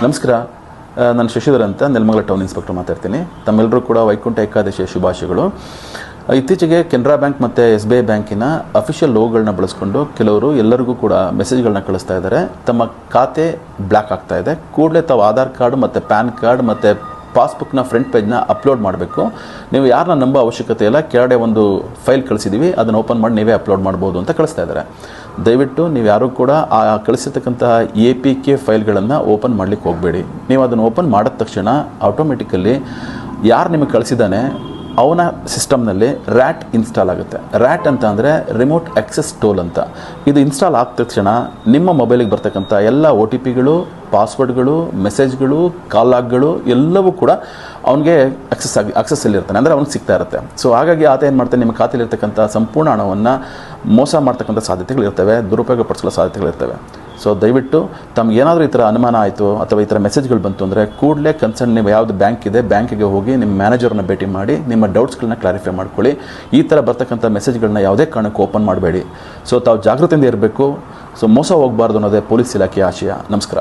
ನಮಸ್ಕಾರ. ನಾನು ಶಶಿಧರ್ ಅಂತ ನೆಲಮಂಗಲ ಟೌನ್ ಇನ್ಸ್ಪೆಕ್ಟರ್ ಮಾತಾಡ್ತೀನಿ. ತಮ್ಮೆಲ್ಲರೂ ಕೂಡ ವೈಕುಂಠ ಏಕಾದಶಿಯ ಶುಭಾಶಯಗಳು. ಇತ್ತೀಚೆಗೆ ಕೆನರಾ ಬ್ಯಾಂಕ್ ಮತ್ತು SBI ಬ್ಯಾಂಕಿನ ಅಫಿಷಿಯಲ್ ಲೋಗೋಗಳನ್ನ ಬಳಸ್ಕೊಂಡು ಕೆಲವರು ಎಲ್ಲರಿಗೂ ಕೂಡ ಮೆಸೇಜ್ಗಳನ್ನ ಕಳಿಸ್ತಾ ಇದ್ದಾರೆ. ತಮ್ಮ ಖಾತೆ ಬ್ಲ್ಯಾಕ್ ಆಗ್ತಾ ಇದೆ, ಕೂಡಲೇ ತಾವು ಆಧಾರ್ ಕಾರ್ಡ್ ಮತ್ತು ಪ್ಯಾನ್ ಕಾರ್ಡ್ ಮತ್ತು ಪಾಸ್ಬುಕ್ನ ಫ್ರಂಟ್ ಪೇಜ್ನ ಅಪ್ಲೋಡ್ ಮಾಡಬೇಕು. ನೀವು ಯಾರನ್ನ ನಂಬೋ ಅವಶ್ಯಕತೆ ಇಲ್ಲ, ಕೆಳಗಡೆ ಒಂದು ಫೈಲ್ ಕಳಿಸಿದ್ದೀವಿ, ಅದನ್ನು ಓಪನ್ ಮಾಡಿ ನೀವೇ ಅಪ್ಲೋಡ್ ಮಾಡ್ಬೋದು ಅಂತ ಕಳಿಸ್ತಾ ಇದ್ದಾರೆ. ದಯವಿಟ್ಟು ನೀವು ಯಾರೂ ಕೂಡ ಆ ಕಳಿಸಿರ್ತಕ್ಕಂತಹ APK ಫೈಲ್ಗಳನ್ನು ಓಪನ್ ಮಾಡಲಿಕ್ಕೆ ಹೋಗಬೇಡಿ. ನೀವು ಅದನ್ನು ಓಪನ್ ಮಾಡಿದ ತಕ್ಷಣ ಆಟೋಮೆಟಿಕಲಿ ಯಾರು ನಿಮಗೆ ಕಳಿಸಿದ್ದಾನೆ ಅವನ ಸಿಸ್ಟಮ್ನಲ್ಲಿ RAT ಇನ್ಸ್ಟಾಲ್ ಆಗುತ್ತೆ. RAT ಅಂತ ಅಂದರೆ ರಿಮೋಟ್ ಆಕ್ಸೆಸ್ ಟೂಲ್ ಅಂತ. ಇದು ಇನ್ಸ್ಟಾಲ್ ಆದ ತಕ್ಷಣ ನಿಮ್ಮ ಮೊಬೈಲಿಗೆ ಬರ್ತಕ್ಕಂಥ ಎಲ್ಲ OTPಗಳು, ಪಾಸ್ವರ್ಡ್ಗಳು, ಮೆಸೇಜ್ಗಳು, ಕಾಲ್ ಲಾಗ್ಗಳು ಎಲ್ಲವೂ ಕೂಡ ಅವನಿಗೆ ಆಕ್ಸೆಸ್ಸಲ್ಲಿರ್ತಾನೆ, ಅಂದರೆ ಅವ್ನಿಗೆ ಸಿಗ್ತಾ ಇರುತ್ತೆ. ಸೊ ಹಾಗಾಗಿ ಆತ ಏನು ಮಾಡ್ತಾನೆ, ನಿಮ್ಮ ಖಾತೆಯಲ್ಲಿರ್ತಕ್ಕಂಥ ಸಂಪೂರ್ಣ ಹಣವನ್ನು ಮೋಸ ಮಾಡ್ತಕ್ಕಂಥ ಸಾಧ್ಯತೆಗಳಿರ್ತವೆ, ದುರುಪಯೋಗ ಪಡಿಸೋ ಸಾಧ್ಯತೆಗಳಿರ್ತವೆ. ಸೊ ದಯವಿಟ್ಟು ತಮ್ಗೆ ಏನಾದರೂ ಈ ಥರ ಅನುಮಾನ ಆಯಿತು ಅಥವಾ ಈ ಥರ ಮೆಸೇಜ್ಗಳು ಬಂತು ಅಂದರೆ ಕೂಡಲೇ ಕನ್ಸರ್ನ್ ನೀವು ಯಾವುದು ಬ್ಯಾಂಕ್ ಇದೆ ಬ್ಯಾಂಕಿಗೆ ಹೋಗಿ ನಿಮ್ಮ ಮ್ಯಾನೇಜರ್ನ ಭೇಟಿ ಮಾಡಿ ನಿಮ್ಮ ಡೌಟ್ಸ್ಗಳನ್ನ ಕ್ಲಾರಿಫೈ ಮಾಡ್ಕೊಳ್ಳಿ. ಈ ಥರ ಬರ್ತಕ್ಕಂಥ ಮೆಸೇಜ್ಗಳನ್ನ ಯಾವುದೇ ಕಾರಣಕ್ಕೂ ಓಪನ್ ಮಾಡಬೇಡಿ. ಸೊ ತಾವು ಜಾಗೃತಿಯಿಂದ ಇರಬೇಕು. ಸೊ ಮೋಸ ಹೋಗಬಾರ್ದು ಅನ್ನೋದೇ ಪೊಲೀಸ್ ಇಲಾಖೆಯ ಆಶಯ. ನಮಸ್ಕಾರ.